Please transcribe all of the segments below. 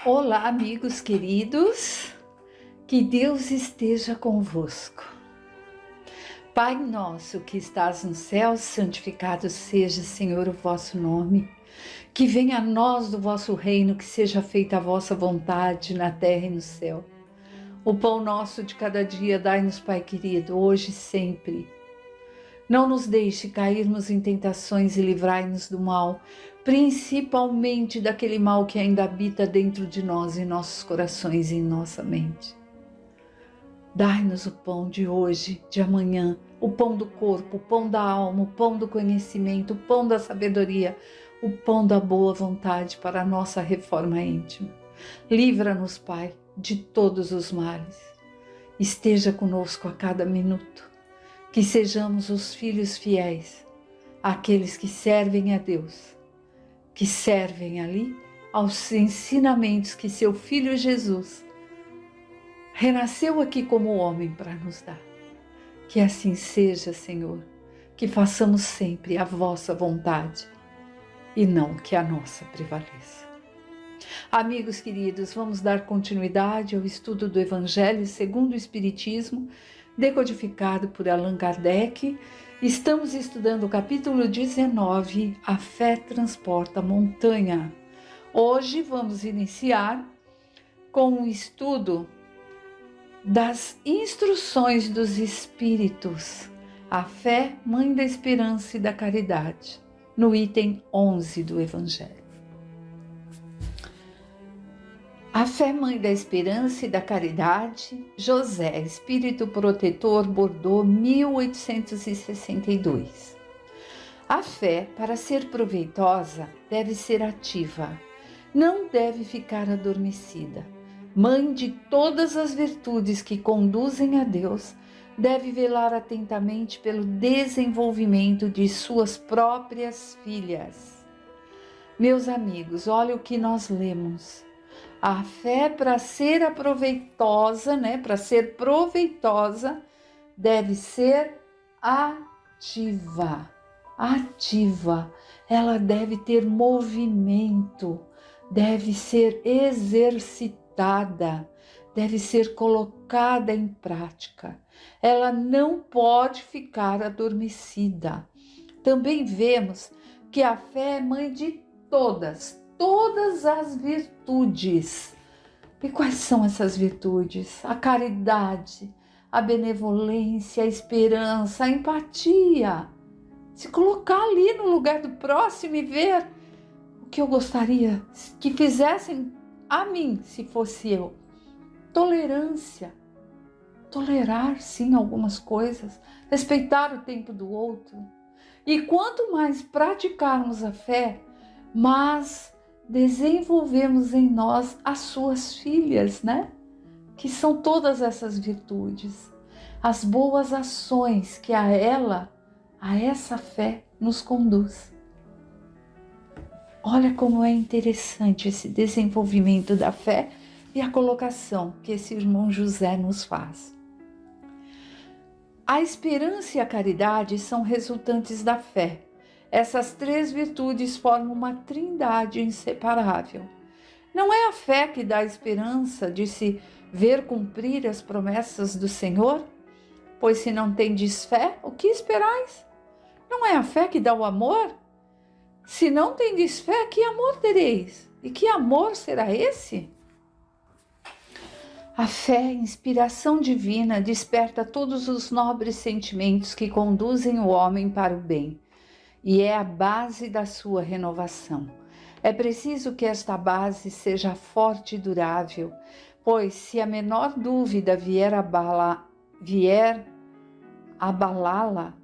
Olá, amigos queridos, que Deus esteja convosco. Pai nosso que estás no céu, santificado seja, Senhor, o vosso nome. Que venha a nós do vosso reino, que seja feita a vossa vontade na terra e no céu. O pão nosso de cada dia dai-nos, Pai querido, hoje e sempre. Não nos deixe cairmos em tentações e livrai-nos do mal, principalmente daquele mal que ainda habita dentro de nós, em nossos corações e em nossa mente. Dai-nos o pão de hoje, de amanhã, o pão do corpo, o pão da alma, o pão do conhecimento, o pão da sabedoria, o pão da boa vontade para a nossa reforma íntima. Livra-nos, Pai, de todos os males. Esteja conosco a cada minuto. Que sejamos os filhos fiéis, aqueles que servem a Deus, que servem ali aos ensinamentos que seu Filho Jesus renasceu aqui como homem para nos dar. Que assim seja, Senhor, que façamos sempre a vossa vontade e não que a nossa prevaleça. Amigos queridos, vamos dar continuidade ao estudo do Evangelho segundo o Espiritismo, decodificado por Allan Kardec. Estamos estudando o capítulo 19, A Fé Transporta Montanha. Hoje vamos iniciar com o estudo das instruções dos Espíritos, a fé, mãe da esperança e da caridade, no item 11 do Evangelho. A fé, mãe da esperança e da caridade, José, Espírito Protetor, Bordeaux, 1862. A fé, para ser proveitosa, deve ser ativa, não deve ficar adormecida. Mãe de todas as virtudes que conduzem a Deus, deve velar atentamente pelo desenvolvimento de suas próprias filhas. Meus amigos, olha o que nós lemos. A fé, para ser proveitosa, deve ser ativa. Ativa. Ela deve ter movimento, deve ser exercitada, deve ser colocada em prática. Ela não pode ficar adormecida. Também vemos que a fé é mãe de todas as virtudes. E quais são essas virtudes? A caridade, a benevolência, a esperança, a empatia. Se colocar ali no lugar do próximo e ver o que eu gostaria que fizessem a mim, se fosse eu. Tolerância. Tolerar, sim, algumas coisas. Respeitar o tempo do outro. E quanto mais praticarmos a fé, mais desenvolvemos em nós as suas filhas, Que são todas essas virtudes, as boas ações que a essa fé nos conduz. Olha como é interessante esse desenvolvimento da fé e a colocação que esse irmão José nos faz. A esperança e a caridade são resultantes da fé. Essas três virtudes formam uma trindade inseparável. Não é a fé que dá a esperança de se ver cumprir as promessas do Senhor? Pois se não tendes fé, o que esperais? Não é a fé que dá o amor? Se não tendes fé, que amor tereis? E que amor será esse? A fé, inspiração divina, desperta todos os nobres sentimentos que conduzem o homem para o bem. E é a base da sua renovação. É preciso que esta base seja forte e durável, pois se a menor dúvida vier abalá-la,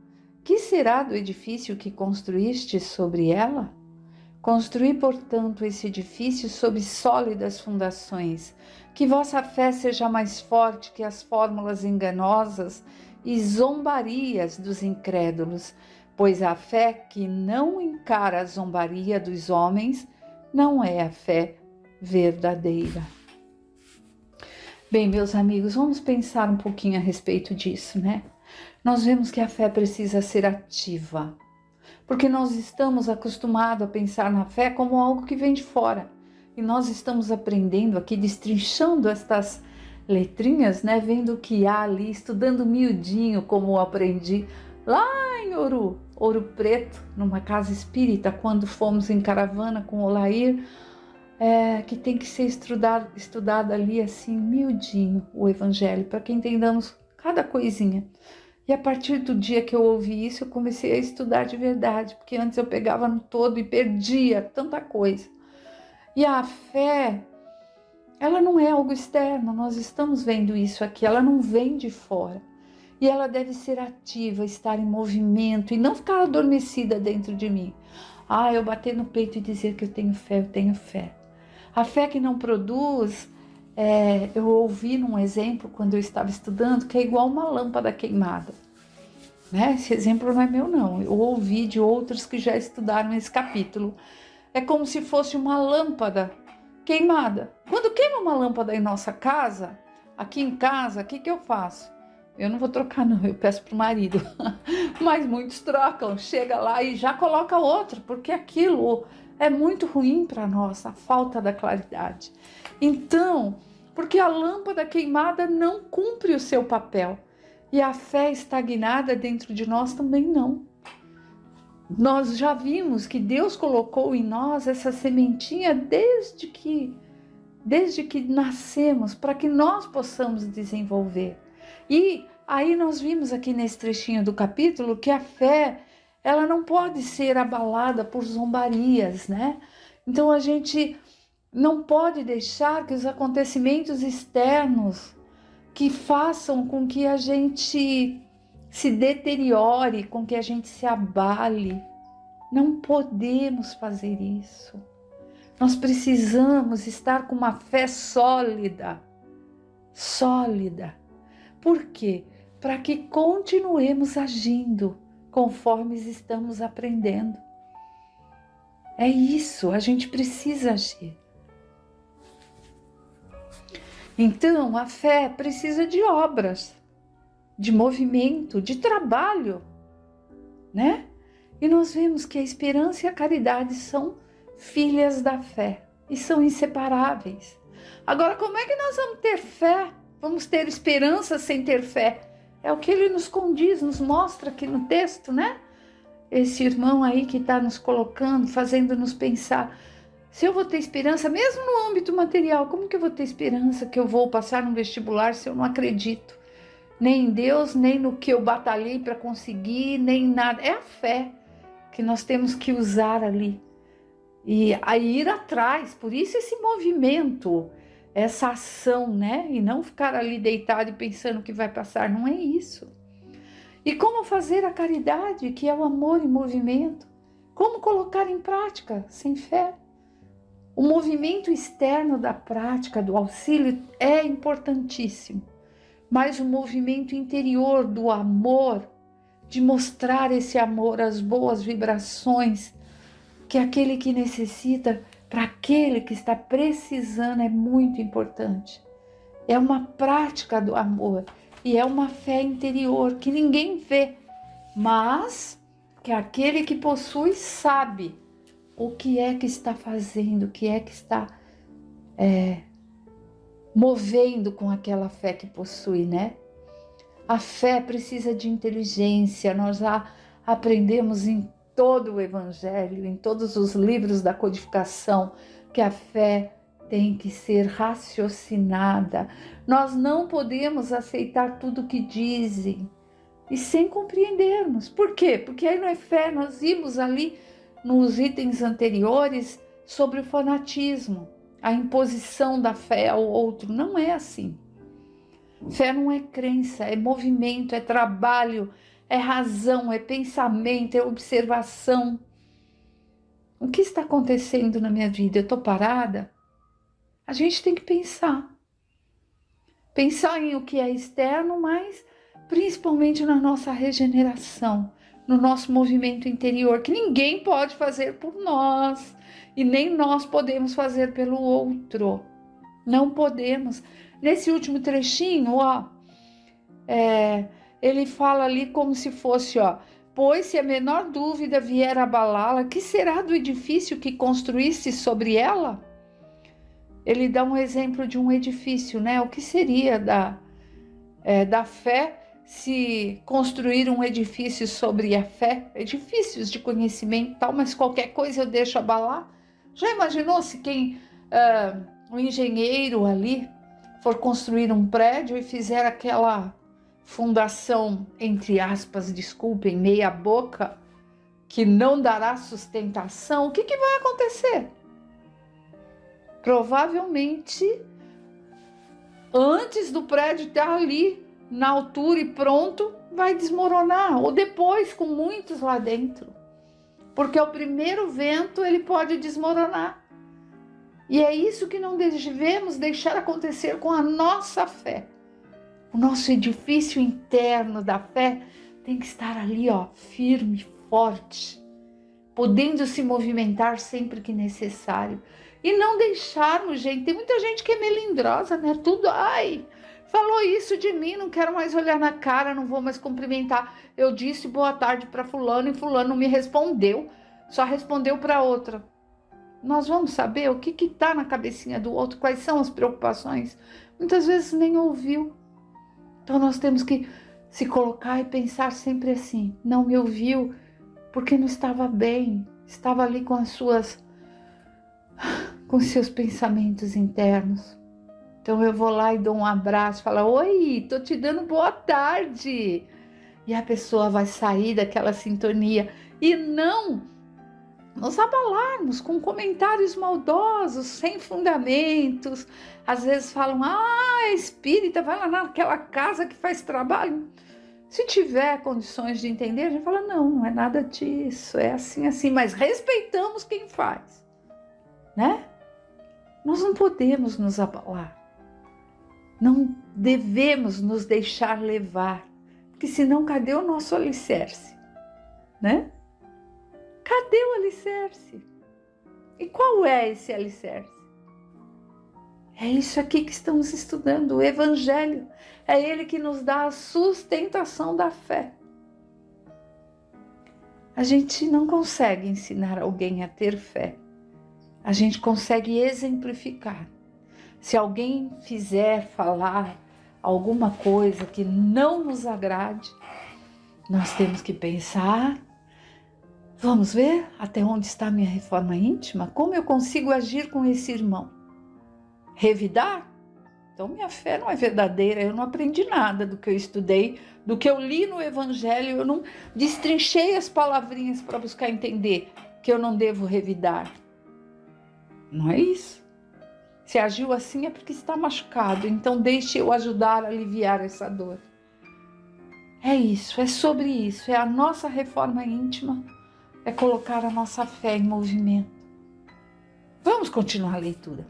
que será do edifício que construíste sobre ela? Construí, portanto, esse edifício sob sólidas fundações, que vossa fé seja mais forte que as fórmulas enganosas e zombarias dos incrédulos, pois a fé que não encara a zombaria dos homens não é a fé verdadeira. Bem, meus amigos, vamos pensar um pouquinho a respeito disso, Nós vemos que a fé precisa ser ativa, porque nós estamos acostumados a pensar na fé como algo que vem de fora, E nós estamos aprendendo aqui, destrinchando estas letrinhas, né? Vendo o que há ali, estudando miudinho, como eu aprendi lá em Ouro Preto, numa casa espírita, quando fomos em caravana com o Olair, que tem que ser estudado ali assim, miudinho, o Evangelho, para que entendamos cada coisinha. E a partir do dia que eu ouvi isso, eu comecei a estudar de verdade, porque antes eu pegava no todo e perdia tanta coisa. E a fé, ela não é algo externo, nós estamos vendo isso aqui, ela não vem de fora. E ela deve ser ativa, estar em movimento e não ficar adormecida dentro de mim. Eu bater no peito e dizer que eu tenho fé, eu tenho fé. A fé que não produz, eu ouvi num exemplo quando eu estava estudando, que é igual uma lâmpada queimada. Né? Esse exemplo não é meu não, eu ouvi de outros que já estudaram esse capítulo. É como se fosse uma lâmpada queimada. Quando queima uma lâmpada em nossa casa, aqui em casa, o que eu faço? Eu não vou trocar não, eu peço pro marido. Mas muitos trocam, chega lá e já coloca outra, porque aquilo é muito ruim para nós, a falta da claridade. Então, porque a lâmpada queimada não cumpre o seu papel. E a fé estagnada dentro de nós também não. Nós já vimos que Deus colocou em nós essa sementinha desde que nascemos, para que nós possamos desenvolver. E aí nós vimos aqui nesse trechinho do capítulo que a fé, ela não pode ser abalada por zombarias, né? Então a gente não pode deixar que os acontecimentos externos que façam com que a gente se deteriore, com que a gente se abale. Não podemos fazer isso. Nós precisamos estar com uma fé sólida. Sólida. Por quê? Para que continuemos agindo conforme estamos aprendendo. É isso, a gente precisa agir. Então, a fé precisa de obras, de movimento, de trabalho, né? E nós vemos que a esperança e a caridade são filhas da fé e são inseparáveis. Agora, como é que nós vamos ter fé? Vamos ter esperança sem ter fé? É o que ele nos condiz, nos mostra aqui no texto, né? Esse irmão aí que está nos colocando, fazendo-nos pensar. Se eu vou ter esperança, mesmo no âmbito material, como que eu vou ter esperança que eu vou passar no vestibular se eu não acredito? Nem em Deus, nem no que eu batalhei para conseguir, nem nada. É a fé que nós temos que usar ali. E a ir atrás, por isso esse movimento, essa ação, né? E não ficar ali deitado e pensando que vai passar, não é isso. E como fazer a caridade, que é o amor em movimento? Como colocar em prática sem fé? O movimento externo da prática, do auxílio, é importantíssimo. Mas o movimento interior do amor, de mostrar esse amor, as boas vibrações, que aquele que necessita, para aquele que está precisando, é muito importante. É uma prática do amor e é uma fé interior que ninguém vê, mas que aquele que possui sabe o que é que está fazendo, o que é que está movendo com aquela fé que possui, né? A fé precisa de inteligência, nós já aprendemos em todo o Evangelho, em todos os livros da codificação, que a fé tem que ser raciocinada. Nós não podemos aceitar tudo que dizem e sem compreendermos. Por quê? Porque aí não é fé, nós vimos ali nos itens anteriores sobre o fanatismo, a imposição da fé ao outro. Não é assim. Fé não é crença, é movimento, é trabalho, é razão, é pensamento, é observação. O que está acontecendo na minha vida? Eu estou parada? A gente tem que pensar. Pensar em o que é externo, mas principalmente na nossa regeneração, no nosso movimento interior, que ninguém pode fazer por nós e nem nós podemos fazer pelo outro. Não podemos. Nesse último trechinho, ele fala ali como se fosse, pois se a menor dúvida vier abalá-la, que será do edifício que construísse sobre ela? ele dá um exemplo de um edifício, né? O que seria da fé se construir um edifício sobre a fé? Edifícios de conhecimento e tal, mas qualquer coisa eu deixo abalar. Já imaginou se um engenheiro ali for construir um prédio e fizer aquela fundação, entre aspas, desculpem, meia boca, que não dará sustentação? O que vai acontecer? Provavelmente, antes do prédio estar ali na altura e pronto, vai desmoronar, ou depois com muitos lá dentro, porque o primeiro vento ele pode desmoronar. E é isso que não devemos deixar acontecer com a nossa fé. O nosso edifício interno da fé tem que estar ali, firme, forte, podendo se movimentar sempre que necessário. E não deixarmos, gente, tem muita gente que é melindrosa, né? Tudo, falou isso de mim, não quero mais olhar na cara, não vou mais cumprimentar. Eu disse boa tarde para fulano e fulano não me respondeu, só respondeu para outra. Nós vamos saber o que está na cabecinha do outro, quais são as preocupações. Muitas vezes nem ouviu. Então nós temos que se colocar e pensar sempre assim, não me ouviu porque não estava bem, estava ali com seus pensamentos internos. Então eu vou lá e dou um abraço, falo, oi, tô te dando boa tarde. E a pessoa vai sair daquela sintonia e não nos abalarmos com comentários maldosos, sem fundamentos. Às vezes falam, é espírita, vai lá naquela casa que faz trabalho. Se tiver condições de entender, a gente fala, não é nada disso, é assim, mas respeitamos quem faz, né? Nós não podemos nos abalar, não devemos nos deixar levar, porque senão cadê o nosso alicerce, né? Cadê o alicerce? E qual é esse alicerce? É isso aqui que estamos estudando, o Evangelho. É ele que nos dá a sustentação da fé. A gente não consegue ensinar alguém a ter fé. A gente consegue exemplificar. Se alguém falar alguma coisa que não nos agrade, nós temos que pensar, vamos ver até onde está a minha reforma íntima? Como eu consigo agir com esse irmão? Revidar? Então minha fé não é verdadeira, eu não aprendi nada do que eu estudei, do que eu li no Evangelho, eu não destrinchei as palavrinhas para buscar entender que eu não devo revidar. Não é isso. Se agiu assim é porque está machucado, então deixe eu ajudar a aliviar essa dor. É isso, é sobre isso, é a nossa reforma íntima, é colocar a nossa fé em movimento. Vamos continuar a leitura.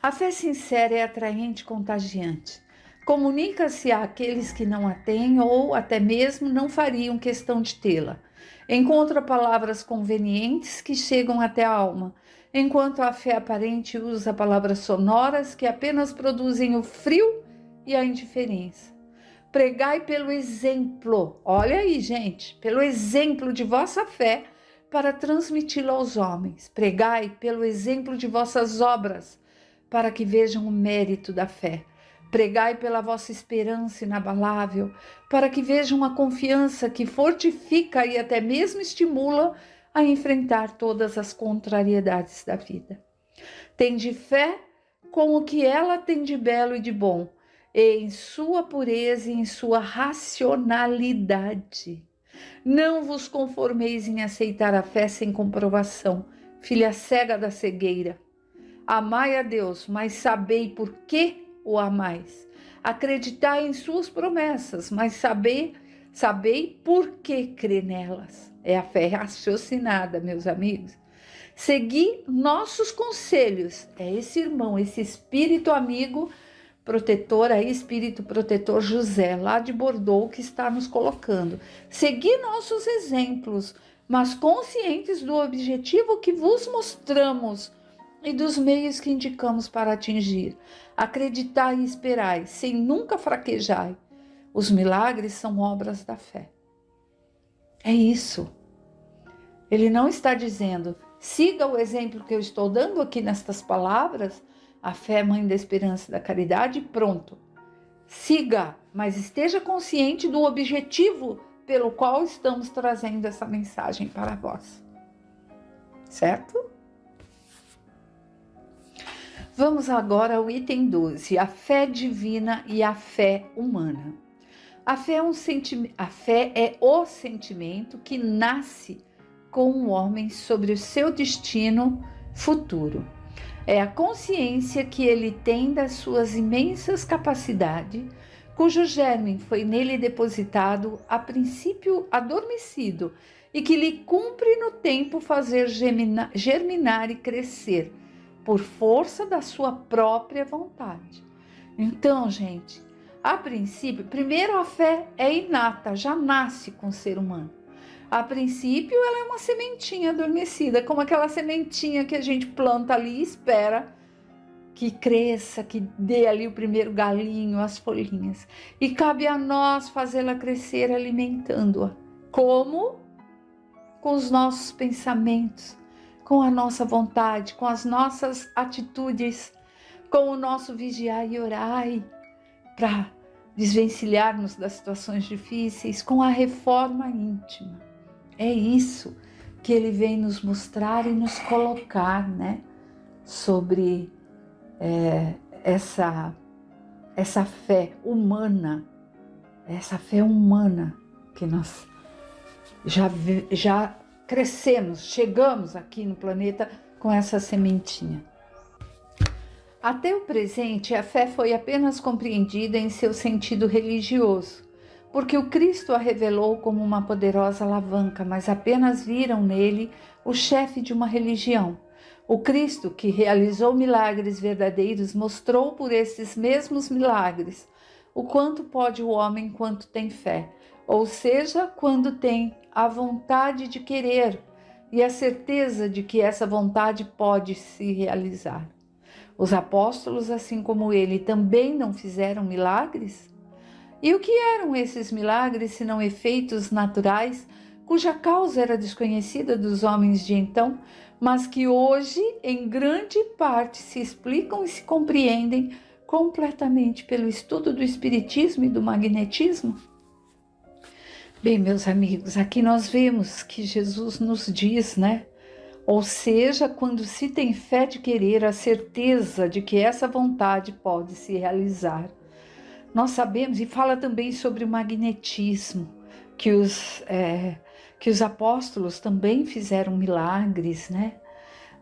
A fé sincera é atraente e contagiante. Comunica-se àqueles que não a têm ou até mesmo não fariam questão de tê-la. Encontra palavras convenientes que chegam até a alma, enquanto a fé aparente usa palavras sonoras que apenas produzem o frio e a indiferença. Pregai pelo exemplo, olha aí, gente, pelo exemplo de vossa fé para transmiti-la aos homens. Pregai pelo exemplo de vossas obras, para que vejam o mérito da fé. Pregai pela vossa esperança inabalável, para que vejam a confiança que fortifica e até mesmo estimula a enfrentar todas as contrariedades da vida. Tende fé com o que ela tem de belo e de bom, e em sua pureza e em sua racionalidade. Não vos conformeis em aceitar a fé sem comprovação, filha cega da cegueira. Amai a Deus, mas sabei por que o amais. Acreditai em suas promessas, mas sabei por que crê nelas. É a fé raciocinada, meus amigos. Segui nossos conselhos. É esse irmão, esse espírito amigo protetor, espírito protetor José, lá de Bordeaux, que está nos colocando. Segui nossos exemplos, mas conscientes do objetivo que vos mostramos e dos meios que indicamos para atingir. Acreditai e esperai, sem nunca fraquejar. Os milagres são obras da fé. É isso. Ele não está dizendo, Siga o exemplo que eu estou dando aqui nestas palavras, a fé é mãe da esperança e da caridade, pronto. Siga, mas esteja consciente do objetivo pelo qual estamos trazendo essa mensagem para vós. Certo? Vamos agora ao item 12, a fé divina e a fé humana. A fé é o sentimento que nasce com o homem sobre o seu destino futuro. É a consciência que ele tem das suas imensas capacidades, cujo germe foi nele depositado, a princípio adormecido, e que lhe cumpre no tempo fazer germinar e crescer, por força da sua própria vontade. Então, gente, a princípio, primeiro a fé é inata, já nasce com o ser humano. A princípio, ela é uma sementinha adormecida, como aquela sementinha que a gente planta ali e espera que cresça, que dê ali o primeiro galinho, as folhinhas. E cabe a nós fazê-la crescer alimentando-a. Como? Com os nossos pensamentos, com a nossa vontade, com as nossas atitudes, com o nosso vigiar e orar para desvencilharmos das situações difíceis, com a reforma íntima. É isso que ele vem nos mostrar e nos colocar, né? Sobre essa fé humana, que nós já crescemos, chegamos aqui no planeta com essa sementinha. Até o presente, a fé foi apenas compreendida em seu sentido religioso, porque o Cristo a revelou como uma poderosa alavanca, mas apenas viram nele o chefe de uma religião. O Cristo, que realizou milagres verdadeiros, mostrou por esses mesmos milagres o quanto pode o homem quando tem fé, ou seja, quando tem a vontade de querer e a certeza de que essa vontade pode se realizar. Os apóstolos, assim como ele, também não fizeram milagres? E o que eram esses milagres, senão efeitos naturais, cuja causa era desconhecida dos homens de então, mas que hoje, em grande parte, se explicam e se compreendem completamente pelo estudo do espiritismo e do magnetismo? Bem, meus amigos, aqui nós vemos que Jesus nos diz, né? Ou seja, quando se tem fé de querer, a certeza de que essa vontade pode se realizar. Nós sabemos, e fala também sobre o magnetismo, que os apóstolos também fizeram milagres, né?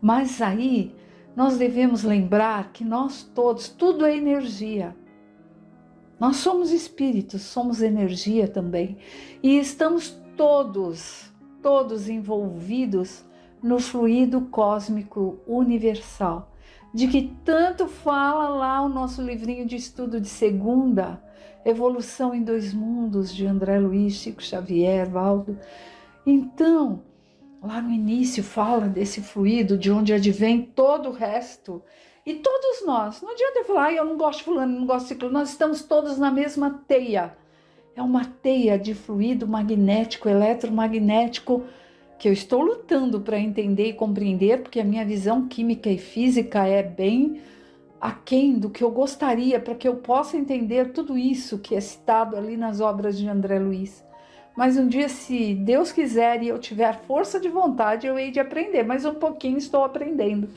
Mas aí nós devemos lembrar que nós todos, tudo é energia. Nós somos espíritos, somos energia também. E estamos todos envolvidos no fluido cósmico universal, de que tanto fala lá o nosso livrinho de estudo de segunda, Evolução em Dois Mundos, de André Luiz, Chico Xavier, Valdo. Então, lá no início fala desse fluido, de onde advém todo o resto. E todos nós, não adianta eu falar, eu não gosto de fulano, não gosto de ciclano, nós estamos todos na mesma teia. É uma teia de fluido magnético, eletromagnético, que eu estou lutando para entender e compreender, porque a minha visão química e física é bem aquém do que eu gostaria, para que eu possa entender tudo isso que é citado ali nas obras de André Luiz. Mas um dia, se Deus quiser e eu tiver força de vontade, eu hei de aprender, mas um pouquinho estou aprendendo.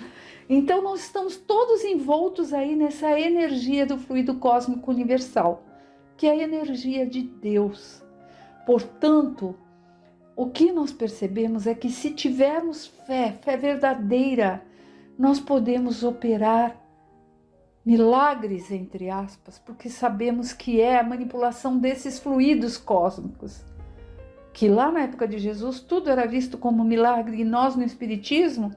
Então nós estamos todos envoltos aí nessa energia do fluido cósmico universal, que é a energia de Deus. Portanto, o que nós percebemos é que se tivermos fé verdadeira, nós podemos operar milagres, entre aspas, porque sabemos que é a manipulação desses fluidos cósmicos. Que lá na época de Jesus tudo era visto como milagre, e nós no Espiritismo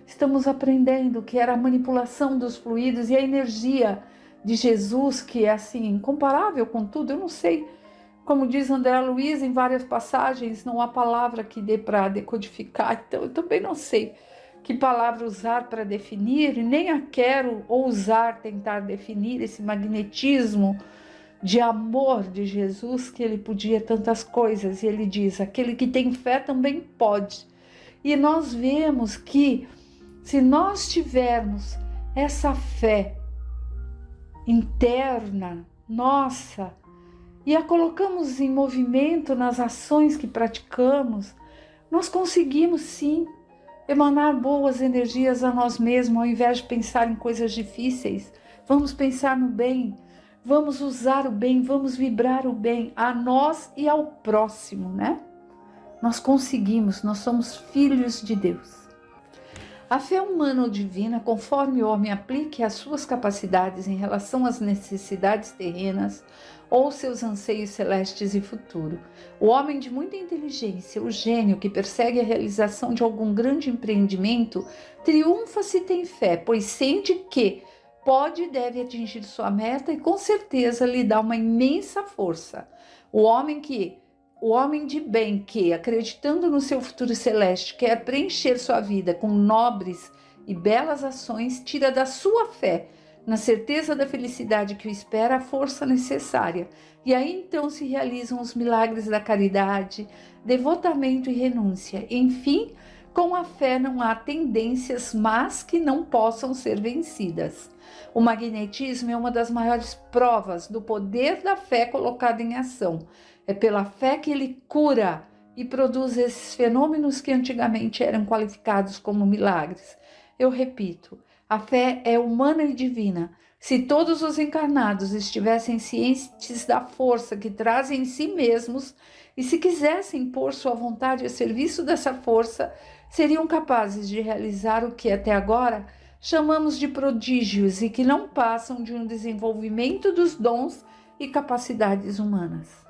estamos aprendendo que era a manipulação dos fluidos e a energia de Jesus, que é assim, incomparável com tudo. Eu não sei, como diz André Luiz em várias passagens, não há palavra que dê para decodificar, então eu também não sei que palavra usar para definir, e nem a quero ousar tentar definir esse magnetismo de amor de Jesus, que ele podia tantas coisas, e ele diz, aquele que tem fé também pode. E nós vemos que se nós tivermos essa fé interna, nossa, e a colocamos em movimento nas ações que praticamos, nós conseguimos sim emanar boas energias a nós mesmos, ao invés de pensar em coisas difíceis. Vamos pensar no bem, vamos usar o bem, vamos vibrar o bem a nós e ao próximo, né? Nós conseguimos, nós somos filhos de Deus. A fé humana ou divina, conforme o homem aplique as suas capacidades em relação às necessidades terrenas ou seus anseios celestes e futuro. O homem de muita inteligência, o gênio que persegue a realização de algum grande empreendimento, triunfa se tem fé, pois sente que pode e deve atingir sua meta e com certeza lhe dá uma imensa força. O homem de bem que, acreditando no seu futuro celeste, quer preencher sua vida com nobres e belas ações, tira da sua fé, na certeza da felicidade que o espera, a força necessária. E aí então se realizam os milagres da caridade, devotamento e renúncia. Enfim, com a fé não há tendências más que não possam ser vencidas. O magnetismo é uma das maiores provas do poder da fé colocada em ação. É pela fé que ele cura e produz esses fenômenos que antigamente eram qualificados como milagres. Eu repito, a fé é humana e divina. Se todos os encarnados estivessem cientes da força que trazem em si mesmos e se quisessem pôr sua vontade a serviço dessa força, seriam capazes de realizar o que até agora chamamos de prodígios e que não passam de um desenvolvimento dos dons e capacidades humanas.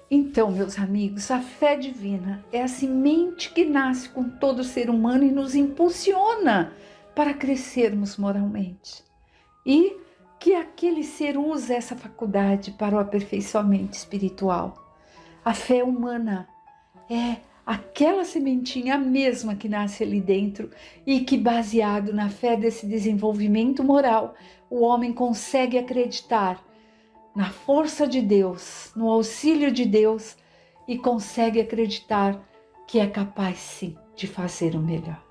Então, meus amigos, a fé divina é a semente que nasce com todo ser humano e nos impulsiona para crescermos moralmente. E que aquele ser usa essa faculdade para o aperfeiçoamento espiritual. A fé humana é aquela sementinha mesma que nasce ali dentro e que, baseado na fé desse desenvolvimento moral, o homem consegue acreditar na força de Deus, no auxílio de Deus e consegue acreditar que é capaz sim de fazer o melhor.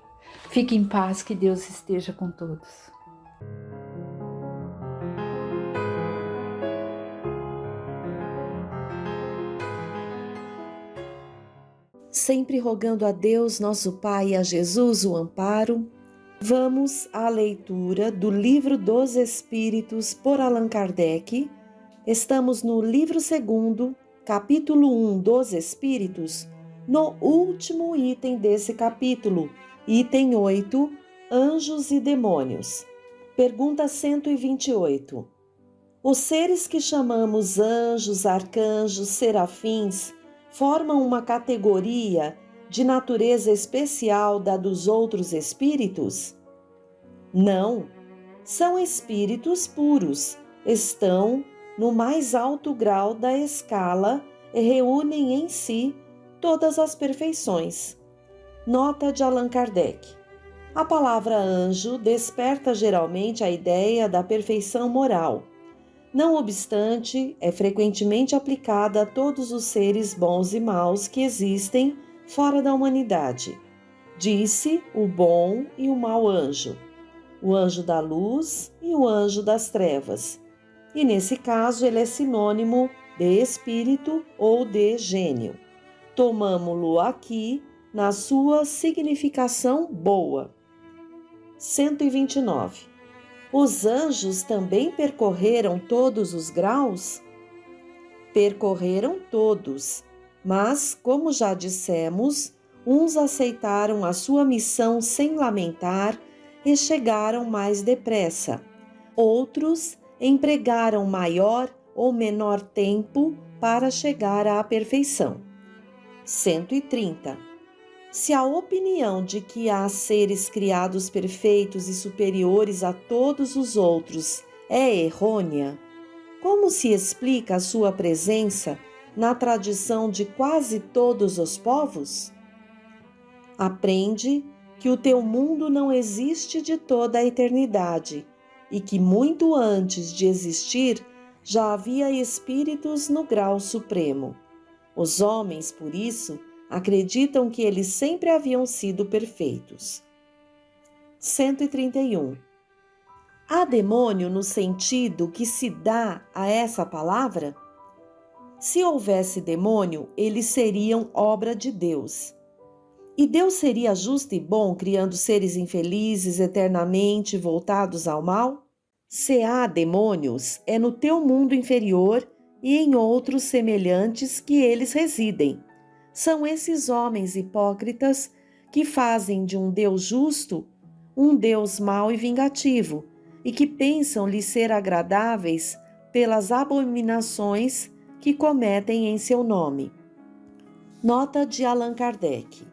Fique em paz, que Deus esteja com todos. Sempre rogando a Deus, nosso Pai, e a Jesus o amparo, vamos à leitura do Livro dos Espíritos por Allan Kardec. Estamos no livro 2, capítulo 1 dos Espíritos, no último item desse capítulo, item 8, Anjos e Demônios. Pergunta 128. Os seres que chamamos anjos, arcanjos, serafins, formam uma categoria de natureza especial da dos outros espíritos? Não, são espíritos puros, estão no mais alto grau da escala e reúnem em si todas as perfeições. Nota de Allan Kardec. A palavra anjo desperta geralmente a ideia da perfeição moral. Não obstante, é frequentemente aplicada a todos os seres bons e maus que existem fora da humanidade. Disse o bom e o mau anjo, o anjo da luz e o anjo das trevas. E nesse caso ele é sinônimo de espírito ou de gênio. Tomamo-lo aqui na sua significação boa. 129. Os anjos também percorreram todos os graus? Percorreram todos, mas, como já dissemos, uns aceitaram a sua missão sem lamentar e chegaram mais depressa. Outros empregaram maior ou menor tempo para chegar à perfeição. 130. Se a opinião de que há seres criados perfeitos e superiores a todos os outros é errônea, como se explica a sua presença na tradição de quase todos os povos? Aprende que o teu mundo não existe de toda a eternidade e que muito antes de existir já havia espíritos no grau supremo. Os homens, por isso, acreditam que eles sempre haviam sido perfeitos. 131. Há demônio no sentido que se dá a essa palavra? Se houvesse demônio, eles seriam obra de Deus. E Deus seria justo e bom criando seres infelizes eternamente voltados ao mal? Se há demônios, é no teu mundo inferior e em outros semelhantes que eles residem. São esses homens hipócritas que fazem de um Deus justo um Deus mau e vingativo, e que pensam lhe ser agradáveis pelas abominações que cometem em seu nome. Nota de Allan Kardec.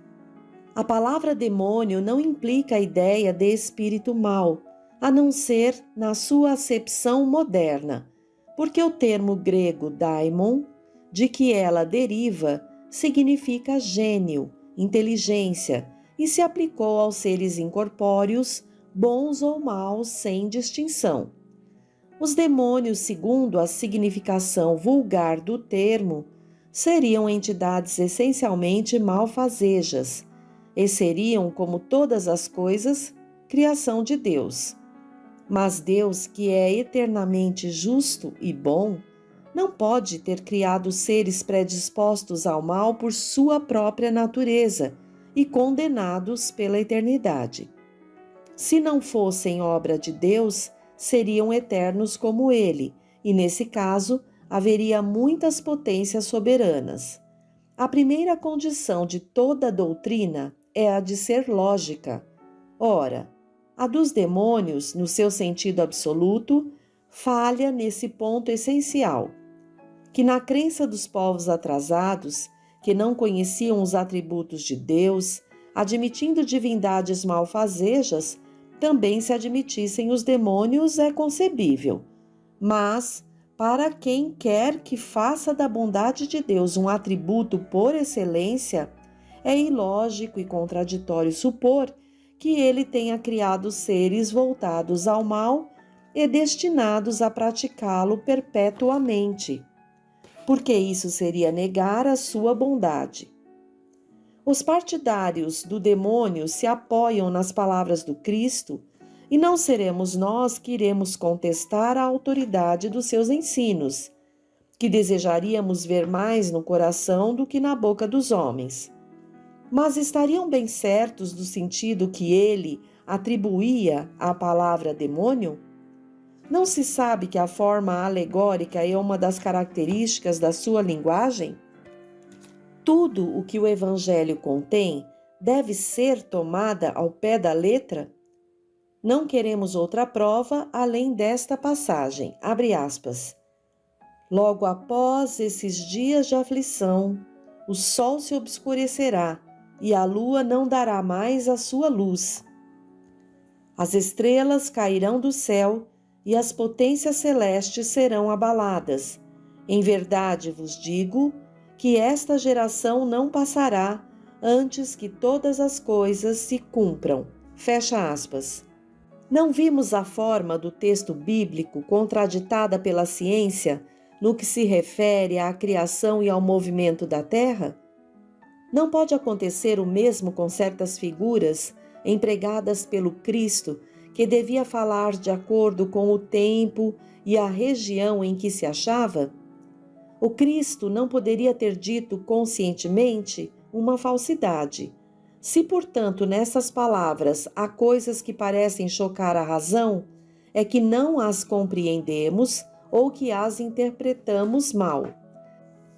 A palavra demônio não implica a ideia de espírito mau, a não ser na sua acepção moderna, porque o termo grego daimon, de que ela deriva, significa gênio, inteligência, e se aplicou aos seres incorpóreos, bons ou maus, sem distinção. Os demônios, segundo a significação vulgar do termo, seriam entidades essencialmente malfazejas, e seriam, como todas as coisas, criação de Deus. Mas Deus, que é eternamente justo e bom, não pode ter criado seres predispostos ao mal por sua própria natureza e condenados pela eternidade. Se não fossem obra de Deus, seriam eternos como ele, e nesse caso haveria muitas potências soberanas. A primeira condição de toda doutrina é a de ser lógica. Ora, a dos demônios, no seu sentido absoluto, falha nesse ponto essencial, que na crença dos povos atrasados, que não conheciam os atributos de Deus, admitindo divindades malfazejas, também se admitissem os demônios é concebível. Mas, para quem quer que faça da bondade de Deus um atributo por excelência, é ilógico e contraditório supor que ele tenha criado seres voltados ao mal e destinados a praticá-lo perpetuamente, porque isso seria negar a sua bondade. Os partidários do demônio se apoiam nas palavras do Cristo e não seremos nós que iremos contestar a autoridade dos seus ensinos, que desejaríamos ver mais no coração do que na boca dos homens. Mas estariam bem certos do sentido que ele atribuía à palavra demônio? Não se sabe que a forma alegórica é uma das características da sua linguagem? Tudo o que o Evangelho contém deve ser tomada ao pé da letra? Não queremos outra prova além desta passagem, abre aspas. Logo após esses dias de aflição, o sol se obscurecerá e a lua não dará mais a sua luz. As estrelas cairão do céu e as potências celestes serão abaladas. Em verdade vos digo que esta geração não passará antes que todas as coisas se cumpram. Fecha aspas. Não vimos a forma do texto bíblico contraditada pela ciência no que se refere à criação e ao movimento da Terra? Não pode acontecer o mesmo com certas figuras empregadas pelo Cristo, que devia falar de acordo com o tempo e a região em que se achava? O Cristo não poderia ter dito conscientemente uma falsidade. Se, portanto, nessas palavras há coisas que parecem chocar a razão, é que não as compreendemos ou que as interpretamos mal.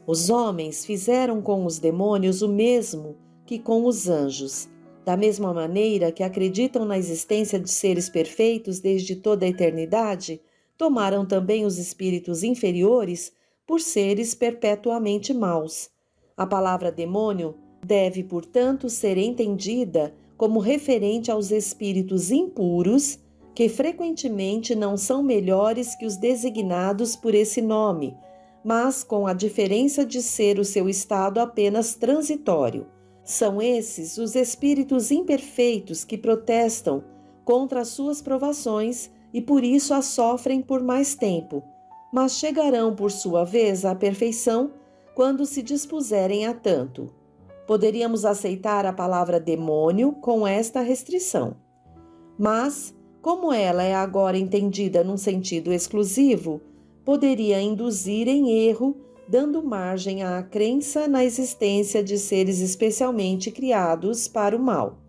Os homens fizeram com os demônios o mesmo que com os anjos. Da mesma maneira que acreditam na existência de seres perfeitos desde toda a eternidade, tomaram também os espíritos inferiores por seres perpetuamente maus. A palavra demônio deve, portanto, ser entendida como referente aos espíritos impuros, que frequentemente não são melhores que os designados por esse nome, mas com a diferença de ser o seu estado apenas transitório. São esses os espíritos imperfeitos que protestam contra as suas provações e por isso as sofrem por mais tempo, mas chegarão por sua vez à perfeição quando se dispuserem a tanto. Poderíamos aceitar a palavra demônio com esta restrição. Mas, como ela é agora entendida num sentido exclusivo, poderia induzir em erro, dando margem à crença na existência de seres especialmente criados para o mal.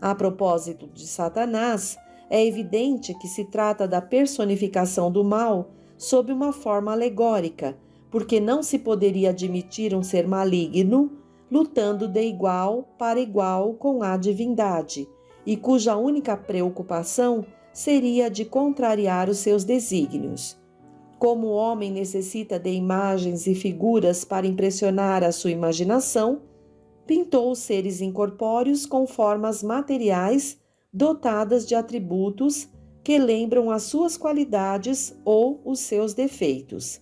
A propósito de Satanás, é evidente que se trata da personificação do mal sob uma forma alegórica, porque não se poderia admitir um ser maligno lutando de igual para igual com a divindade, e cuja única preocupação seria de contrariar os seus desígnios. Como o homem necessita de imagens e figuras para impressionar a sua imaginação, pintou os seres incorpóreos com formas materiais dotadas de atributos que lembram as suas qualidades ou os seus defeitos.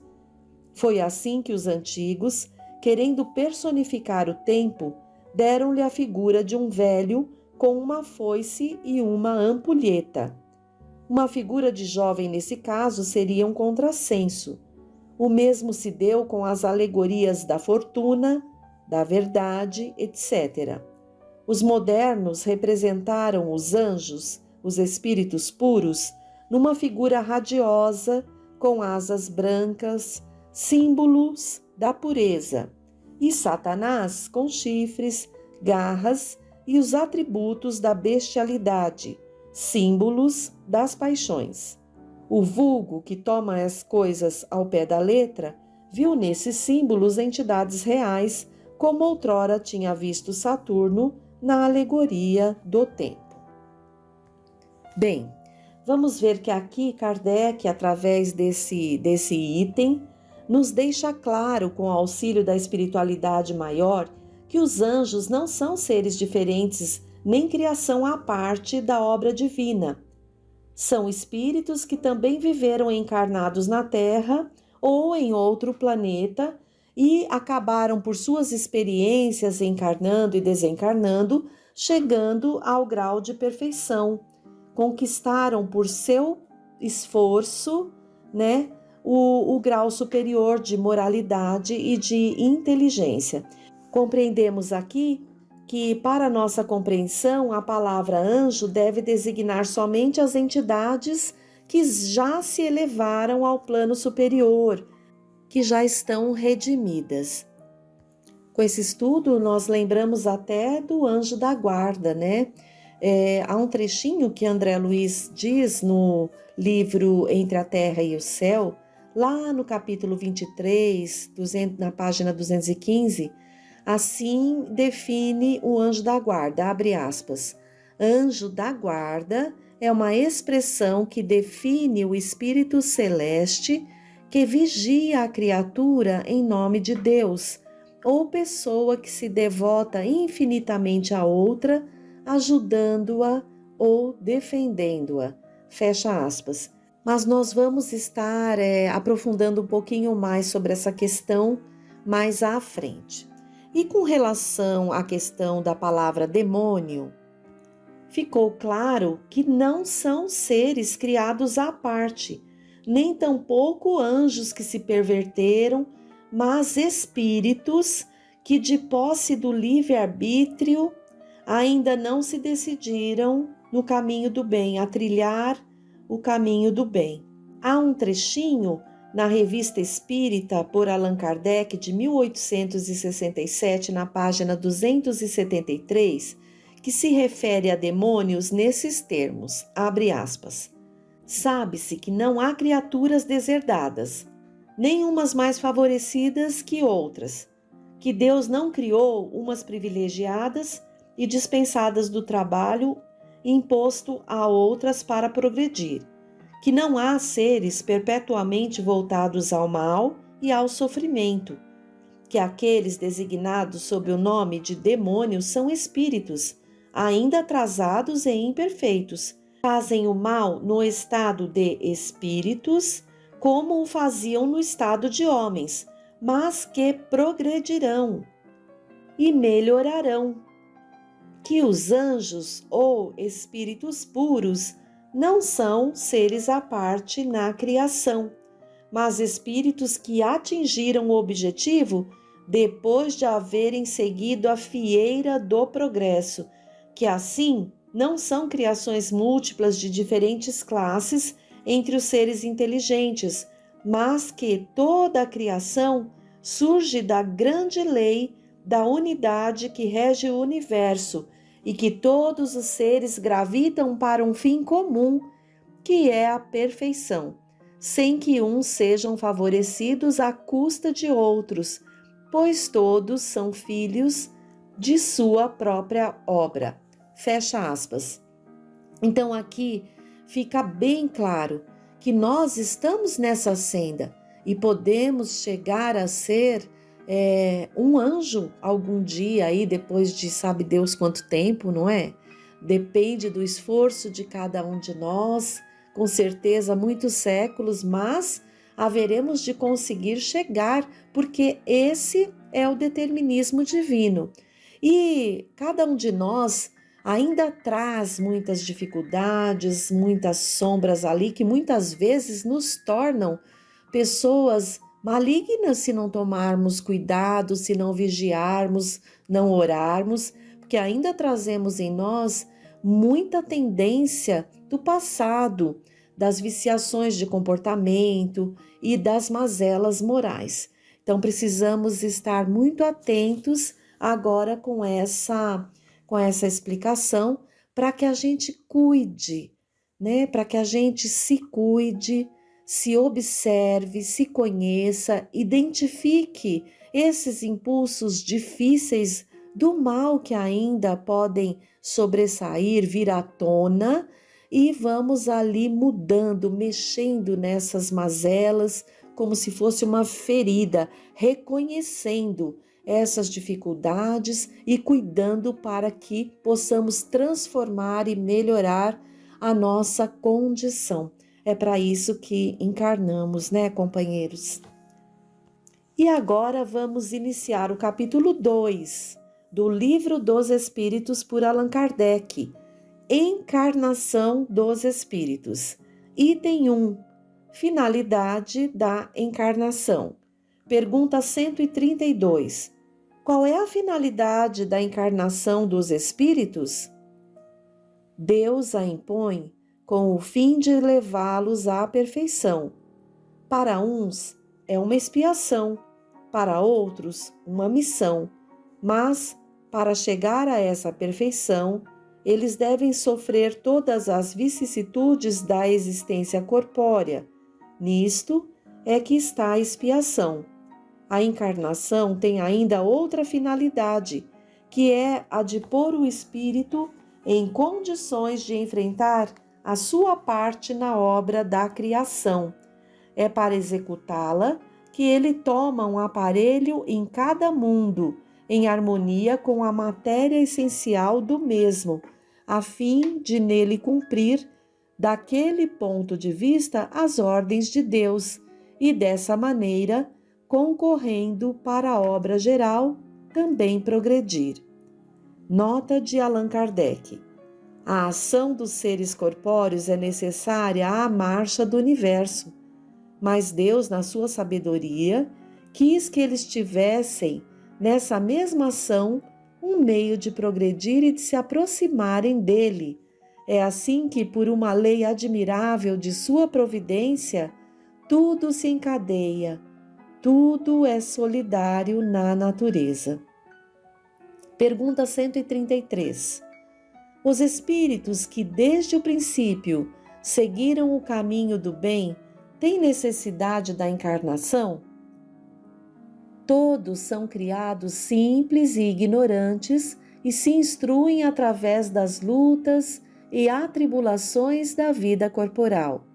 Foi assim que os antigos, querendo personificar o tempo, deram-lhe a figura de um velho com uma foice e uma ampulheta. Uma figura de jovem nesse caso seria um contrassenso. O mesmo se deu com as alegorias da fortuna, da verdade, etc. Os modernos representaram os anjos, os espíritos puros, numa figura radiosa, com asas brancas, símbolos da pureza, e Satanás com chifres, garras e os atributos da bestialidade, símbolos das paixões. O vulgo, que toma as coisas ao pé da letra, viu nesses símbolos entidades reais, como outrora tinha visto Saturno na alegoria do tempo. Bem, vamos ver que aqui Kardec, através desse item, nos deixa claro, com o auxílio da espiritualidade maior, que os anjos não são seres diferentes nem criação à parte da obra divina. São espíritos que também viveram encarnados na Terra ou em outro planeta e acabaram por suas experiências encarnando e desencarnando, chegando ao grau de perfeição. Conquistaram por seu esforço, o grau superior de moralidade e de inteligência. Compreendemos aqui que, para nossa compreensão, a palavra anjo deve designar somente as entidades que já se elevaram ao plano superior, que já estão redimidas. Com esse estudo, nós lembramos até do anjo da guarda, há um trechinho que André Luiz diz no livro Entre a Terra e o Céu, lá no capítulo 23, na página 215, assim define o anjo da guarda, abre aspas. Anjo da guarda é uma expressão que define o espírito celeste que vigia a criatura em nome de Deus, ou pessoa que se devota infinitamente a outra, ajudando-a ou defendendo-a. Fecha aspas. Mas nós vamos estar aprofundando um pouquinho mais sobre essa questão mais à frente. E com relação à questão da palavra demônio, ficou claro que não são seres criados à parte, nem tampouco anjos que se perverteram, mas espíritos que, de posse do livre-arbítrio, ainda não se decidiram no caminho do bem, a trilhar o caminho do bem. Há um trechinho na Revista Espírita por Allan Kardec de 1867, na página 273, que se refere a demônios nesses termos, abre aspas. Sabe-se que não há criaturas deserdadas, nem umas mais favorecidas que outras, que Deus não criou umas privilegiadas e dispensadas do trabalho imposto a outras para progredir, que não há seres perpetuamente voltados ao mal e ao sofrimento, que aqueles designados sob o nome de demônios são espíritos, ainda atrasados e imperfeitos, fazem o mal no estado de espíritos, como o faziam no estado de homens, mas que progredirão e melhorarão. Que os anjos ou espíritos puros não são seres à parte na criação, mas espíritos que atingiram o objetivo depois de haverem seguido a fieira do progresso, que assim não são criações múltiplas de diferentes classes entre os seres inteligentes, mas que toda a criação surge da grande lei da unidade que rege o universo e que todos os seres gravitam para um fim comum, que é a perfeição, sem que uns sejam favorecidos à custa de outros, pois todos são filhos de sua própria obra. Fecha aspas. Então aqui fica bem claro que nós estamos nessa senda e podemos chegar a ser um anjo algum dia aí, depois de sabe Deus quanto tempo, não é? Depende do esforço de cada um de nós, com certeza muitos séculos, mas haveremos de conseguir chegar, porque esse é o determinismo divino. E cada um de nós ainda traz muitas dificuldades, muitas sombras ali, que muitas vezes nos tornam pessoas malignas se não tomarmos cuidado, se não vigiarmos, não orarmos, porque ainda trazemos em nós muita tendência do passado, das viciações de comportamento e das mazelas morais. Então precisamos estar muito atentos agora com essa explicação para que a gente cuide, né? Para que a gente se cuide, se observe, se conheça, identifique esses impulsos difíceis do mal que ainda podem sobressair, vir à tona, e vamos ali mudando, mexendo nessas mazelas, como se fosse uma ferida, reconhecendo essas dificuldades e cuidando para que possamos transformar e melhorar a nossa condição. É para isso que encarnamos, né, companheiros? E agora vamos iniciar o capítulo 2 do Livro dos Espíritos por Allan Kardec, Encarnação dos Espíritos. Item 1. Finalidade da encarnação. Pergunta 132. Qual é a finalidade da encarnação dos espíritos? Deus a impõe com o fim de levá-los à perfeição. Para uns é uma expiação, para outros uma missão, mas para chegar a essa perfeição, eles devem sofrer todas as vicissitudes da existência corpórea. Nisto é que está a expiação. A encarnação tem ainda outra finalidade, que é a de pôr o espírito em condições de enfrentar a sua parte na obra da criação. É para executá-la que ele toma um aparelho em cada mundo, em harmonia com a matéria essencial do mesmo, a fim de nele cumprir, daquele ponto de vista, as ordens de Deus, e dessa maneira, concorrendo para a obra geral, também progredir. Nota de Allan Kardec. A ação dos seres corpóreos é necessária à marcha do universo, mas Deus, na sua sabedoria, quis que eles tivessem, nessa mesma ação, um meio de progredir e de se aproximarem dele. É assim que, por uma lei admirável de sua providência, tudo se encadeia, tudo é solidário na natureza. Pergunta 133. Os espíritos que desde o princípio seguiram o caminho do bem têm necessidade da encarnação? Todos são criados simples e ignorantes e se instruem através das lutas e atribulações da vida corporal.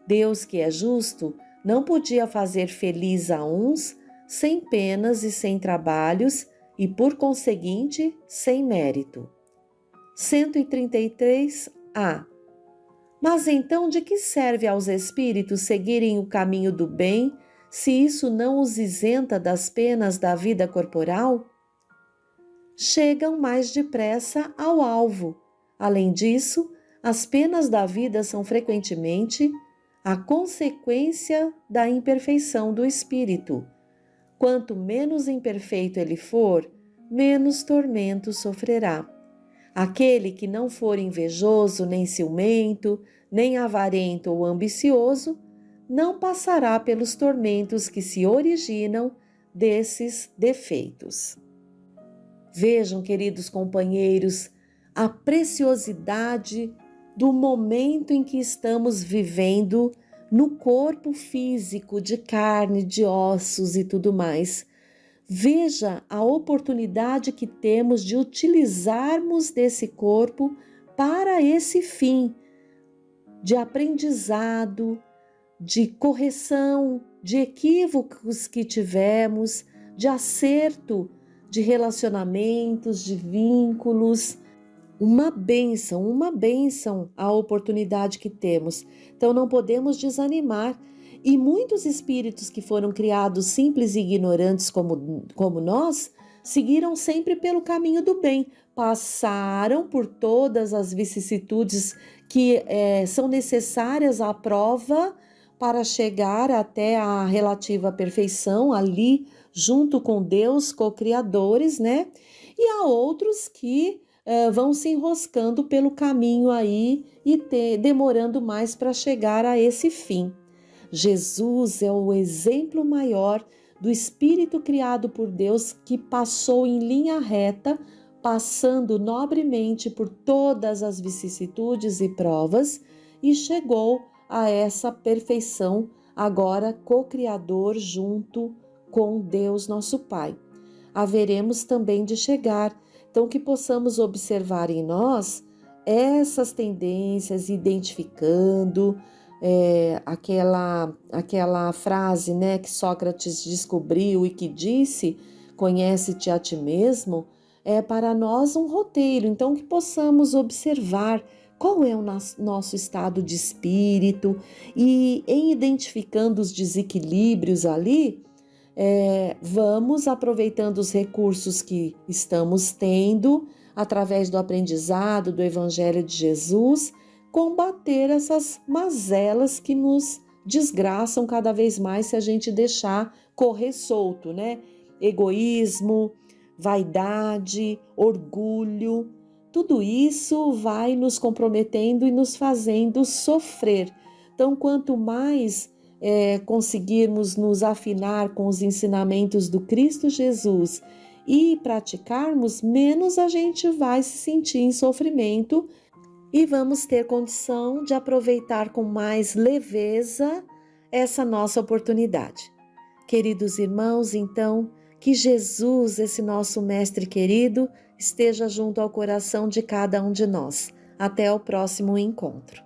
Deus, que é justo, não podia fazer feliz a uns sem penas e sem trabalhos e, por conseguinte, sem mérito. 133a. Mas então de que serve aos espíritos seguirem o caminho do bem, se isso não os isenta das penas da vida corporal? Chegam mais depressa ao alvo. Além disso, as penas da vida são frequentemente a consequência da imperfeição do espírito. quanto menos imperfeito ele for, menos tormento sofrerá. Aquele que não for invejoso, nem ciumento, nem avarento ou ambicioso, não passará pelos tormentos que se originam desses defeitos. Vejam, queridos companheiros, a preciosidade do momento em que estamos vivendo no corpo físico, de carne, de ossos e tudo mais. Veja a oportunidade que temos de utilizarmos desse corpo para esse fim de aprendizado, de correção de equívocos que tivemos, de acerto de relacionamentos, de vínculos. Uma bênção a oportunidade que temos. Então não podemos desanimar. E muitos espíritos que foram criados simples e ignorantes como nós, seguiram sempre pelo caminho do bem, passaram por todas as vicissitudes que são necessárias à prova para chegar até a relativa perfeição ali, junto com Deus, co-criadores, né? E há outros que vão se enroscando pelo caminho aí e demorando mais para chegar a esse fim. Jesus é o exemplo maior do espírito criado por Deus que passou em linha reta, passando nobremente por todas as vicissitudes e provas e chegou a essa perfeição, agora co-criador junto com Deus nosso Pai. Haveremos também de chegar, então que possamos observar em nós essas tendências, identificando aquela frase, né, que Sócrates descobriu e que disse, conhece-te a ti mesmo, é para nós um roteiro, então que possamos observar qual é o nosso estado de espírito e em identificando os desequilíbrios ali, vamos aproveitando os recursos que estamos tendo através do aprendizado do Evangelho de Jesus, combater essas mazelas que nos desgraçam cada vez mais se a gente deixar correr solto, né? Egoísmo, vaidade, orgulho, tudo isso vai nos comprometendo e nos fazendo sofrer. Então, quanto mais conseguirmos nos afinar com os ensinamentos do Cristo Jesus e praticarmos, menos a gente vai se sentir em sofrimento e vamos ter condição de aproveitar com mais leveza essa nossa oportunidade. Queridos irmãos, então, que Jesus, esse nosso Mestre querido, esteja junto ao coração de cada um de nós. Até o próximo encontro.